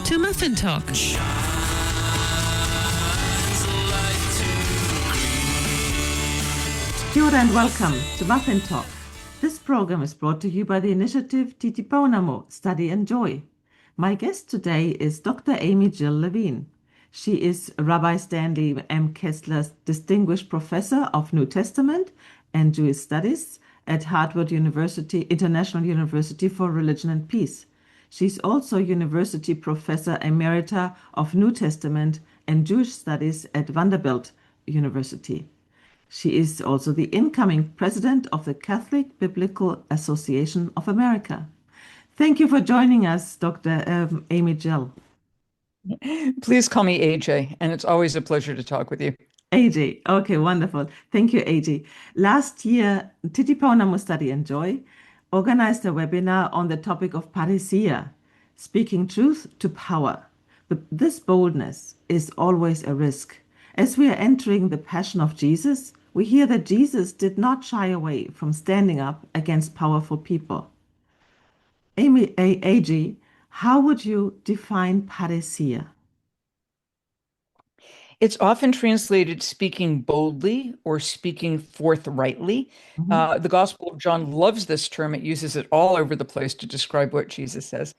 to Muffin Talk. Kia ora and welcome to Muffin Talk. This program is brought to you by the initiative Titipounamu, Study and Joy. My guest today is Dr. Amy Jill Levine. She is Rabbi Stanley M. Kessler's Distinguished Professor of New Testament and Jewish Studies at Harvard University, International University for Religion and Peace. She's also University Professor Emerita of New Testament and Jewish Studies at Vanderbilt University. She is also the incoming president of the Catholic Biblical Association of America. Thank you for joining us, Dr. Amy Jill. Please call me AJ, and it's always a pleasure to talk with you. AJ, okay, wonderful. Thank you, AJ. Last year, Titipounamu Study and Joy organized a webinar on the topic of Parrhēsia, speaking truth to power. But this boldness is always a risk. As we are entering the Passion of Jesus, we hear that Jesus did not shy away from standing up against powerful people. AG, how would you define Parrhēsia? It's often translated speaking boldly or speaking forthrightly. The Gospel of John loves this term. It uses it all over the place to describe what Jesus says.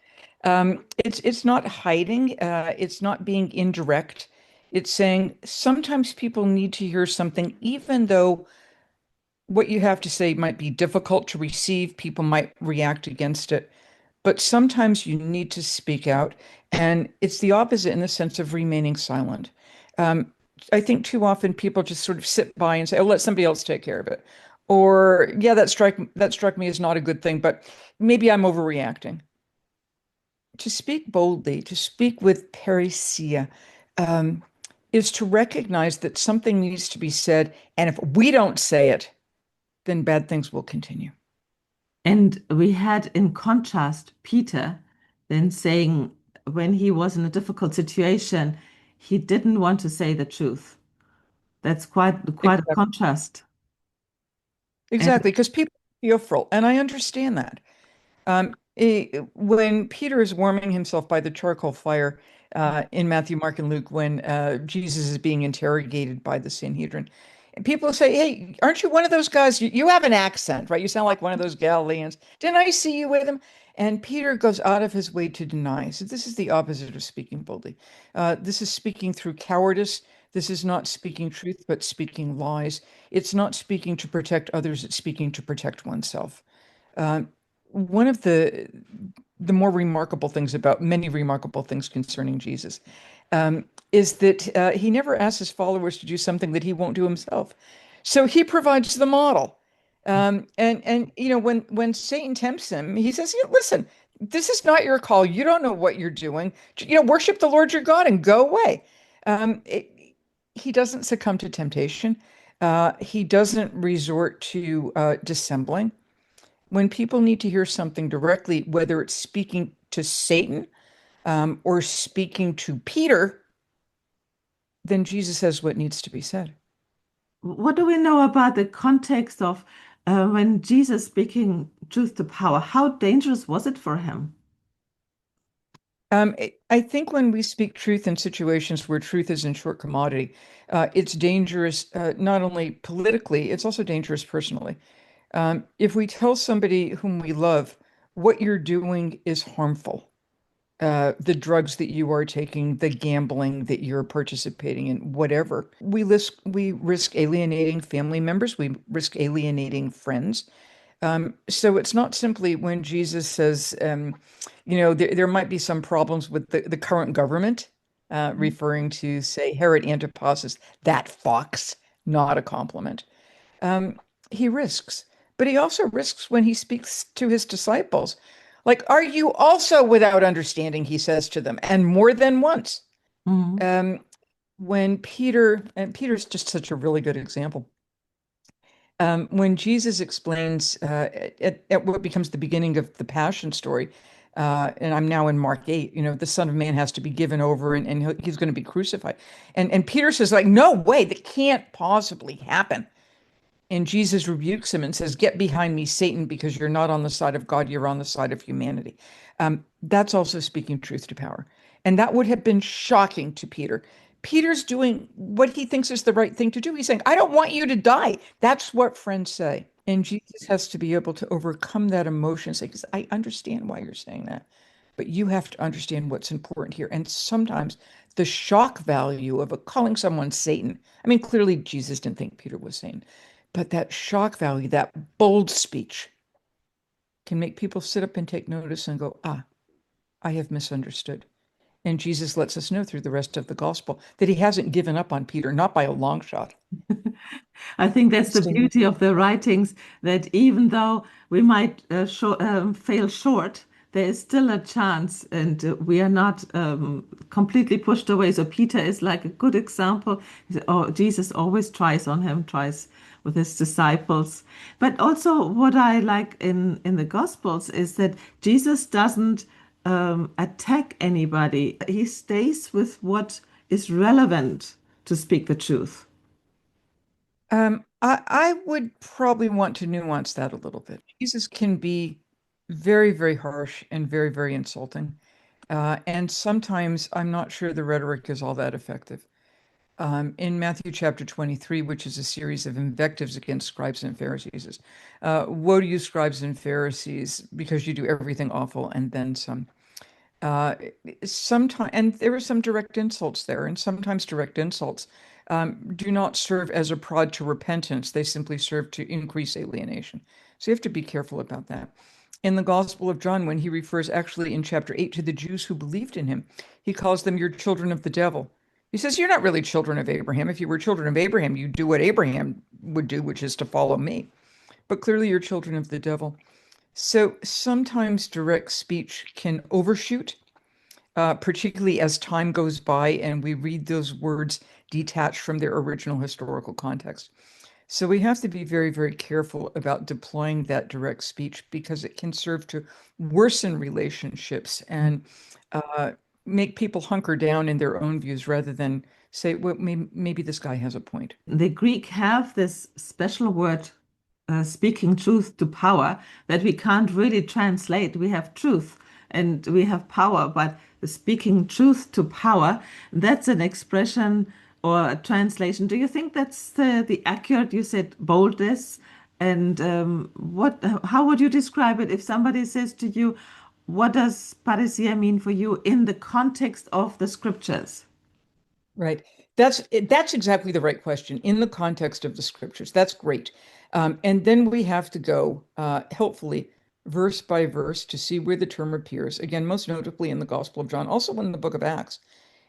It's not hiding. It's not being indirect. It's saying sometimes people need to hear something, even though what you have to say might be difficult to receive. People might react against it. But sometimes you need to speak out. And it's the opposite in the sense of remaining silent. I think too often people just sort of sit by and say, oh, let somebody else take care of it. Or, yeah, that struck me as not a good thing, but maybe I'm overreacting. To speak boldly, to speak with Parrhēsia, is to recognize that something needs to be said. And if we don't say it, then bad things will continue. And we had, in contrast, Peter then saying when he was in a difficult situation, he didn't want to say the truth. That's quite a contrast. Exactly, because people are fearful, and I understand that. When Peter is warming himself by the charcoal fire in Matthew, Mark, and Luke, when Jesus is being interrogated by the Sanhedrin, and people say, hey, aren't you one of those guys? You have an accent, right? You sound like one of those Galileans. Didn't I see you with him? And Peter goes out of his way to deny. So this is the opposite of speaking boldly. This is speaking through cowardice. This is not speaking truth, but speaking lies. It's not speaking to protect others. It's speaking to protect oneself. One of the more remarkable things about many remarkable things concerning Jesus is that he never asks his followers to do something that he won't do himself. So he provides the model. And you know, when Satan tempts him, he says, listen, this is not your call. You don't know what you're doing. You know, worship the Lord your God and go away. He doesn't succumb to temptation. He doesn't resort to dissembling. When people need to hear something directly, whether it's speaking to Satan or speaking to Peter, then Jesus says what needs to be said. What do we know about the context of when Jesus speaking truth to power? How dangerous was it for him? I think when we speak truth in situations where truth is in short commodity, it's dangerous not only politically, it's also dangerous personally. If we tell somebody whom we love, what you're doing is harmful, the drugs that you are taking, the gambling that you're participating in, whatever, we risk alienating family members, we risk alienating friends. So it's not simply when Jesus says, you know, there might be some problems with the current government, referring to, say, Herod Antipas, that fox, not a compliment. He risks. But he also risks when he speaks to his disciples. Like, are you also without understanding, he says to them, and more than once. Mm-hmm. When Peter's just such a really good example. When Jesus explains at what becomes the beginning of the Passion story, and I'm now in Mark 8, you know, the Son of Man has to be given over and he's going to be crucified. And Peter says, like, no way, that can't possibly happen. And Jesus rebukes him and says, get behind me, Satan, because you're not on the side of God, you're on the side of humanity. That's also speaking truth to power. And that would have been shocking to Peter. Peter's doing what he thinks is the right thing to do. He's saying, I don't want you to die. That's what friends say. And Jesus has to be able to overcome that emotion and say, because I understand why you're saying that, but you have to understand what's important here. And sometimes the shock value of calling someone Satan, I mean, clearly Jesus didn't think Peter was Satan, but that shock value, that bold speech can make people sit up and take notice and go, ah, I have misunderstood. And Jesus lets us know through the rest of the gospel that he hasn't given up on Peter, not by a long shot. I think that's the So, beauty of the writings, that even though we might fail short, there is still a chance, and we are not completely pushed away. So Peter is like a good example. Oh, Jesus always tries on him, tries with his disciples. But also, what I like in the Gospels is that Jesus doesn't attack anybody. He stays with what is relevant to speak the truth. I would probably want to nuance that a little bit. Jesus can be very, very harsh and very, very insulting. And sometimes I'm not sure the rhetoric is all that effective. In Matthew chapter 23, which is a series of invectives against scribes and Pharisees, is, woe to you, scribes and Pharisees, because you do everything awful and then some. Uh, Sometimes, and there are some direct insults there, and sometimes direct insults do not serve as a prod to repentance. They simply serve to increase alienation. So you have to be careful about that. In the Gospel of John, when he refers actually in chapter 8 to the Jews who believed in him, he calls them your children of the devil. He says, you're not really children of Abraham. If you were children of Abraham, you'd do what Abraham would do, which is to follow me. But clearly, you're children of the devil. So sometimes direct speech can overshoot, particularly as time goes by and we read those words detached from their original historical context. So we have to be very, very careful about deploying that direct speech because it can serve to worsen relationships and uh, make people hunker down in their own views rather than say, well, maybe this guy has a point. The Greek have this special word, speaking truth to power, that we can't really translate. We have truth and we have power, but the speaking truth to power, that's an expression or a translation. Do you think that's the accurate, you said boldness? And how would you describe it if somebody says to you, what does Parrhēsia mean for you in the context of the scriptures? Right. That's exactly the right question in the context of the scriptures. That's great. And then we have to go helpfully verse by verse to see where the term appears. Again, most notably in the Gospel of John, also in the book of Acts,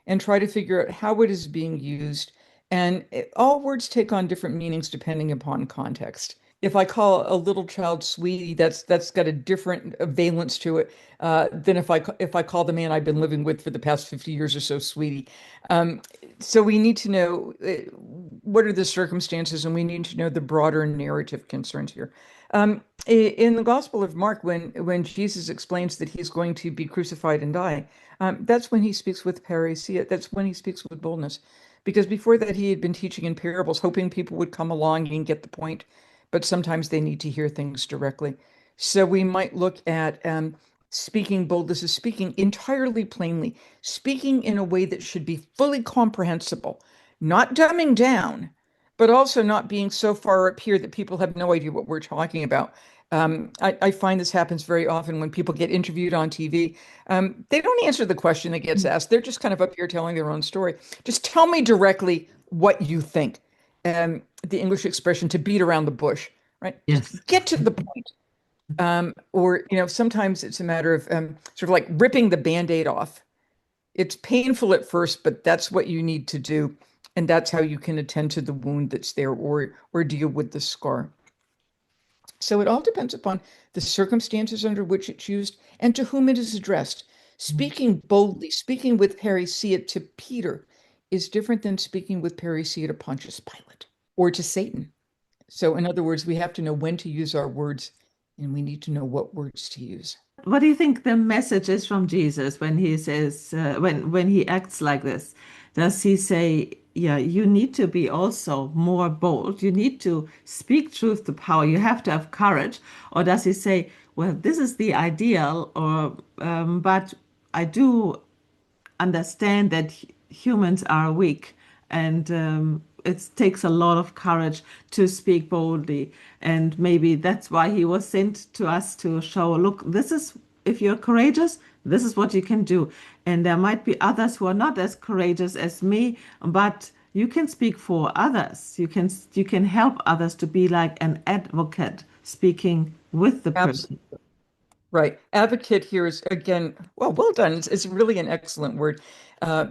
and try to figure out how it is being used. And all words take on different meanings depending upon context. If I call a little child sweetie, that's got a different valence to it than if I call the man I've been living with for the past 50 years or so sweetie. Um, so we need to know what are the circumstances, and we need to know the broader narrative concerns here. In the Gospel of Mark, when Jesus explains that he's going to be crucified and die, that's when he speaks with Parrhēsia. That's when he speaks with boldness, because before that he had been teaching in parables, hoping people would come along and get the point. But sometimes they need to hear things directly. So we might look at speaking boldness as speaking entirely plainly, speaking in a way that should be fully comprehensible, not dumbing down, but also not being so far up here that people have no idea what we're talking about. I find this happens very often when people get interviewed on TV. They don't answer the question that gets asked. They're just kind of up here telling their own story. Just tell me directly what you think. The English expression to beat around the bush, right? Yes. Just get to the point. Or, sometimes it's a matter of sort of like ripping the Band-Aid off. It's painful at first, but that's what you need to do. And that's how you can attend to the wound that's there or deal with the scar. So it all depends upon the circumstances under which it's used and to whom it is addressed. Speaking boldly, speaking with Parrhēsia to Peter is different than speaking with Parrhēsia to Pontius Pilate or to Satan. So in other words, we have to know when to use our words and we need to know what words to use. What do you think the message is from Jesus when he says, when he acts like this? Does he say, yeah, you need to be also more bold. You need to speak truth to power. You have to have courage. Or does he say, well, this is the ideal, or but I do understand that humans are weak, and it takes a lot of courage to speak boldly. And maybe that's why he was sent to us to show, look, this is, if you're courageous, this is what you can do. And there might be others who are not as courageous as me, but you can speak for others. You can help others to be like an advocate speaking with the person. Absolutely. Right. Advocate here is, again, well done. It's really an excellent word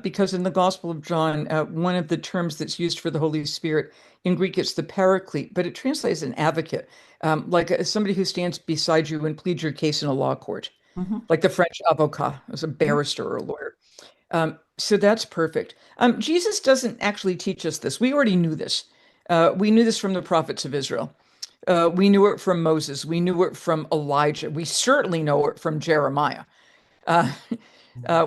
because in the Gospel of John, one of the terms that's used for the Holy Spirit in Greek, it's the paraclete, but it translates an advocate, like somebody who stands beside you and pleads your case in a law court, Mhm. like the French avocat, as a barrister or a lawyer. So that's perfect. Jesus doesn't actually teach us this. We already knew this. We knew this from the prophets of Israel. We knew it from Moses. We knew it from Elijah. We certainly know it from Jeremiah. Uh,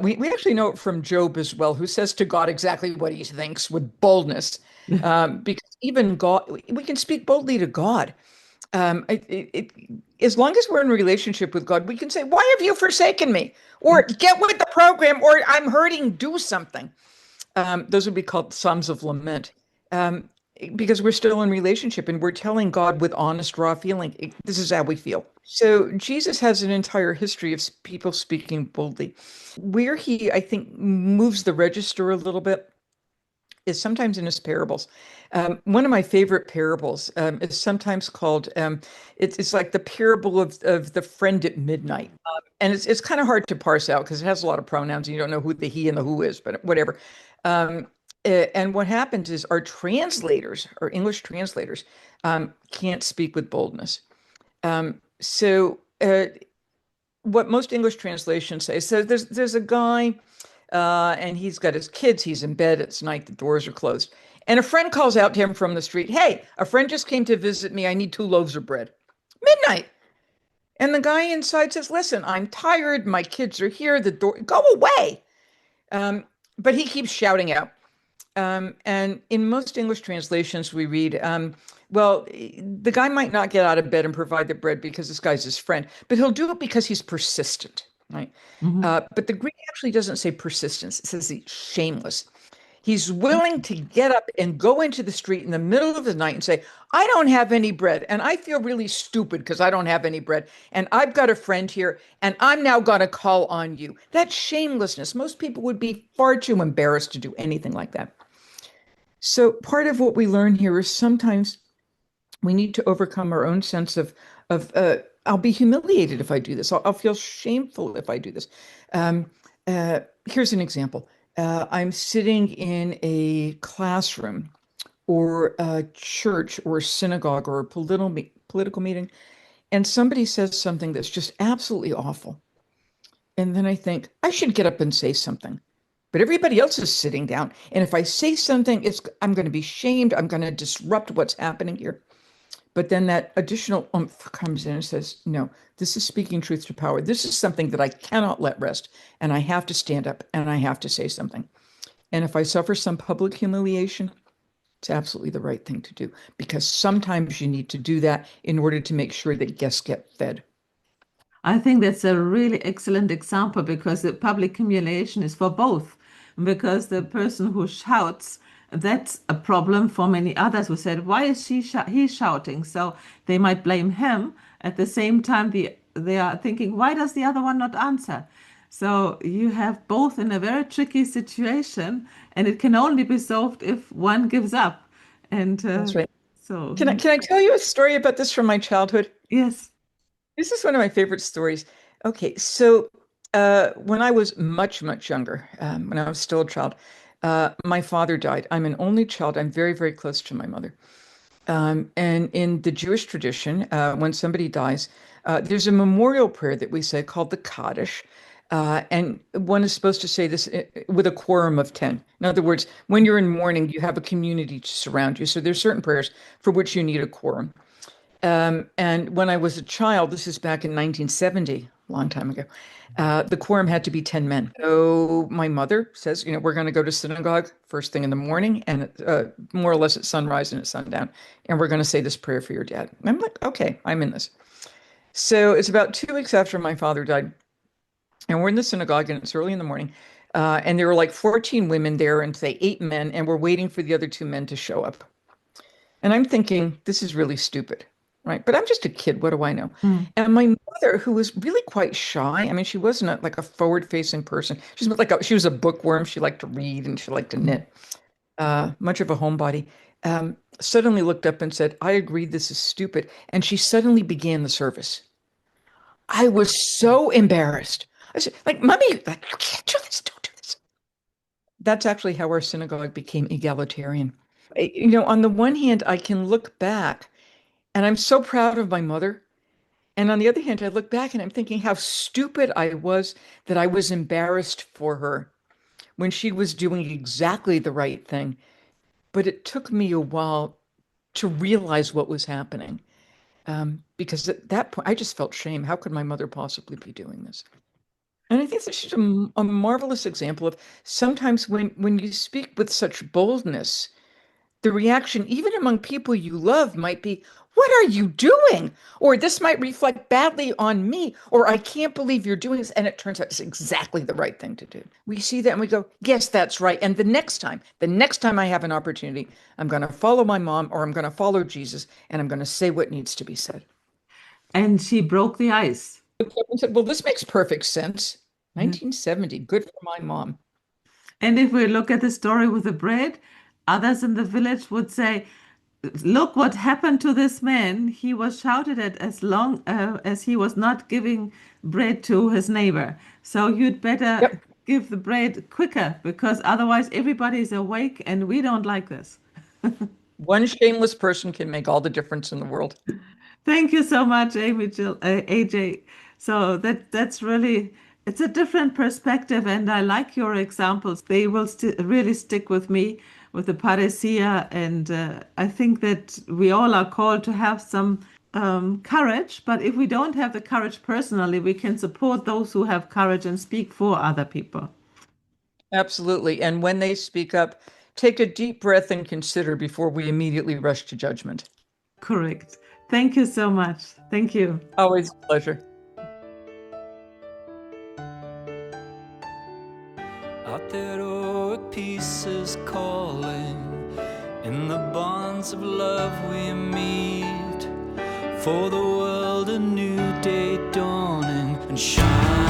we actually know it from Job as well, who says to God exactly what he thinks with boldness. Because even God, we can speak boldly to God. As long as we're in a relationship with God, we can say, "Why have you forsaken me?" Or "Get with the program," or "I'm hurting, do something." Those would be called Psalms of Lament. Um, because we're still in relationship and we're telling God with honest, raw feeling, this is how we feel. So Jesus has an entire history of people speaking boldly. Where he, I think, moves the register a little bit is sometimes in his parables. One of my favorite parables is sometimes called, it's like the parable of the friend at midnight. And it's kind of hard to parse out because it has a lot of pronouns and you don't know who the he and the who is, but whatever. Um, and what happens is our translators, our English translators, can't speak with boldness. So what most English translations say, so there's a guy and he's got his kids, he's in bed, it's night, the doors are closed. And a friend calls out to him from the street, "Hey, a friend just came to visit me. I need 2 loaves of bread." Midnight. And the guy inside says, "Listen, I'm tired. My kids are here. The door, go away." Um, but he keeps shouting out. And in most English translations, we read, well, the guy might not get out of bed and provide the bread because this guy's his friend, but he'll do it because he's persistent, right? Mhm. But the Greek actually doesn't say persistence, it says he's shameless. He's willing to get up and go into the street in the middle of the night and say, "I don't have any bread. And I feel really stupid because I don't have any bread. And I've got a friend here and I'm now going to call on you." That's shamelessness. Most people would be far too embarrassed to do anything like that. So part of what we learn here is sometimes we need to overcome our own sense of I'll be humiliated if I do this. I'll feel shameful if I do this. Um, Here's an example. I'm sitting in a classroom or a church or a synagogue or a political meeting, and somebody says something that's just absolutely awful. And then I think I should get up and say something. But everybody else is sitting down. And if I say something, I'm going to be shamed. I'm going to disrupt what's happening here. But then that additional oomph comes in and says, "No, this is speaking truth to power. This is something that I cannot let rest. And I have to stand up and I have to say something." And if I suffer some public humiliation, it's absolutely the right thing to do because sometimes you need to do that in order to make sure that guests get fed. I think that's a really excellent example because the public humiliation is for both. Because the person who shouts, that's a problem for many others who said, "Why is he shouting?" So they might blame him. At the same time, they are thinking, "Why does the other one not answer?" So you have both in a very tricky situation, and it can only be solved if one gives up. And That's right. so, Can I tell you a story about this from my childhood? yes. This is one of my favorite stories. Okay, so when I was much, much younger, when I was still a child, my father died. I'm an only child. I'm very, very close to my mother. And in the Jewish tradition, when somebody dies, there's a memorial prayer that we say called the Kaddish. And one is supposed to say this with a quorum of 10. In other words, when you're in mourning, you have a community to surround you. So there's certain prayers for which you need a quorum. And when I was a child, this is back in 1970, a long time ago, the quorum had to be 10 men. So my mother says, we're going to go to synagogue first thing in the morning and more or less at sunrise and at sundown. And we're going to say this prayer for your dad. And I'm like, okay, I'm in this. So it's about 2 weeks after my father died. And we're in the synagogue and it's early in the morning. And there were like 14 women there and say 8 men, and we're waiting for the other 2 men to show up. And I'm thinking, this is really stupid, right? But I'm just a kid. What do I know? Mm. And my mother, who was really quite shy, I mean, she wasn't like a forward-facing person. She was a bookworm. She liked to read and she liked to knit, much of a homebody. Suddenly looked up and said, "I agree, this is stupid." And she suddenly began the service. I was so embarrassed. I said, like, "Mommy, like, you can't do this. Don't do this." That's actually how our synagogue became egalitarian. On the one hand, I can look back and I'm so proud of my mother. And on the other hand, I look back and I'm thinking how stupid I was that I was embarrassed for her when she was doing exactly the right thing. But it took me a while to realize what was happening. Because at that point, I just felt shame. How could my mother possibly be doing this? And I think that's just a marvelous example of sometimes when you speak with such boldness, the reaction, even among people you love, might be, "What are you doing?" Or "This might reflect badly on me," or "I can't believe you're doing this." And it turns out it's exactly the right thing to do. We see that and we go, "Yes, that's right." And the next time I have an opportunity, I'm going to follow my mom or I'm going to follow Jesus and I'm going to say what needs to be said. And she broke the ice. Someone said, "Well, this makes perfect sense." Mhm. 1970, good for my mom. And if we look at the story with the bread, others in the village would say, look what happened to this man. He was shouted at as long as he was not giving bread to his neighbor. So you'd better Yep. give the bread quicker because otherwise everybody's awake and we don't like this. One shameless person can make all the difference in the world. Thank you so much, AJ. So that's really it's a different perspective, and I like your examples. They will st really stick with me with the Parrhēsia, and I think that we all are called to have some courage. But if we don't have the courage personally, we can support those who have courage and speak for other people. Absolutely. And when they speak up, take a deep breath and consider before we immediately rush to judgment. Correct. Thank you so much. Thank you. Always a pleasure. Out there, heroic peace is calling. In the bonds of love we meet. For the world, a new day dawning and shine.